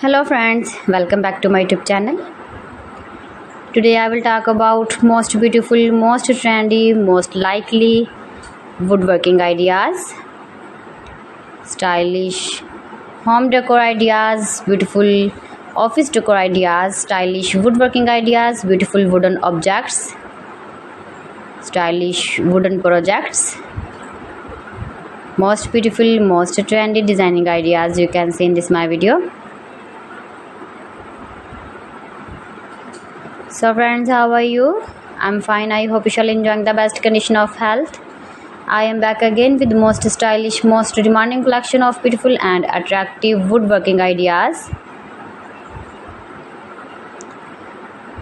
Hello friends, welcome back to my YouTube channel. Today I will talk about most beautiful, most trendy, most likely woodworking ideas, stylish home decor ideas, beautiful office decor ideas, stylish woodworking ideas, beautiful wooden objects, stylish wooden projects, most beautiful, most trendy designing ideas you can see in this my video. So friends, how are you? I'm fine. I hope you shall enjoying the best condition of health. I am back again with the most stylish, most demanding collection of beautiful and attractive woodworking ideas.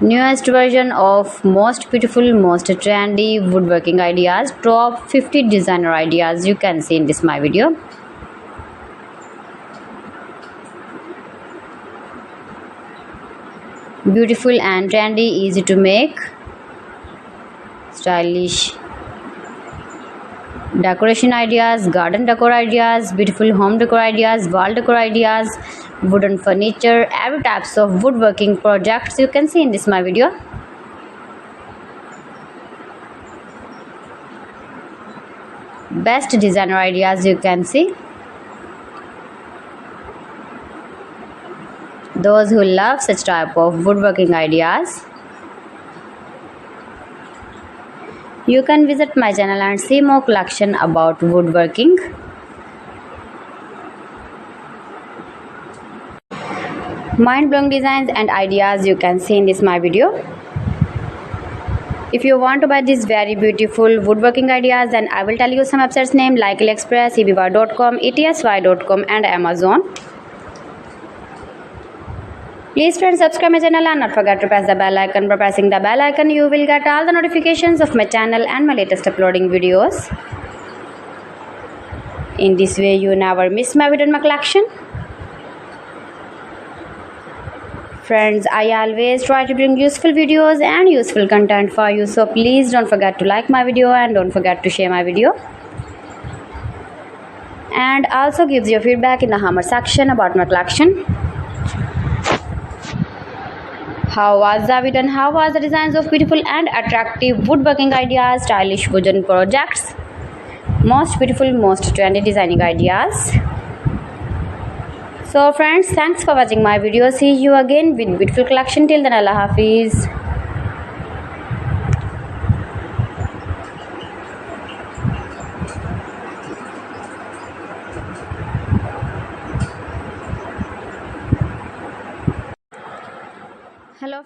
Newest version of most beautiful, most trendy woodworking ideas. Top 50 designer ideas you can see in this my video. Beautiful and trendy, easy to make, stylish decoration ideas, garden decor ideas, beautiful home decor ideas, wall decor ideas, wooden furniture, every types of woodworking projects you can see in this my video. Best designer ideas you can see. Those who love such type of woodworking ideas, you can visit my channel and see more collection about woodworking. Mind-blowing designs and ideas you can see in this my video. If you want to buy these very beautiful woodworking ideas, then I will tell you some websites name like AliExpress, eBay.com, ETSY.com and Amazon. Please friends, subscribe my channel and not forget to press the bell icon. By pressing the bell icon, you will get all the notifications of my channel and my latest uploading videos. In this way, you never miss my video in my collection. Friends, I always try to bring useful videos and useful content for you. So please don't forget to like my video and don't forget to share my video. And also gives your feedback in the comment section about my collection. How was the video and how was the designs of beautiful and attractive woodworking ideas, stylish wooden projects, most beautiful, most trendy designing ideas. So friends, thanks for watching my video. See you again with beautiful collection. Till then, Allah Hafiz. Hello.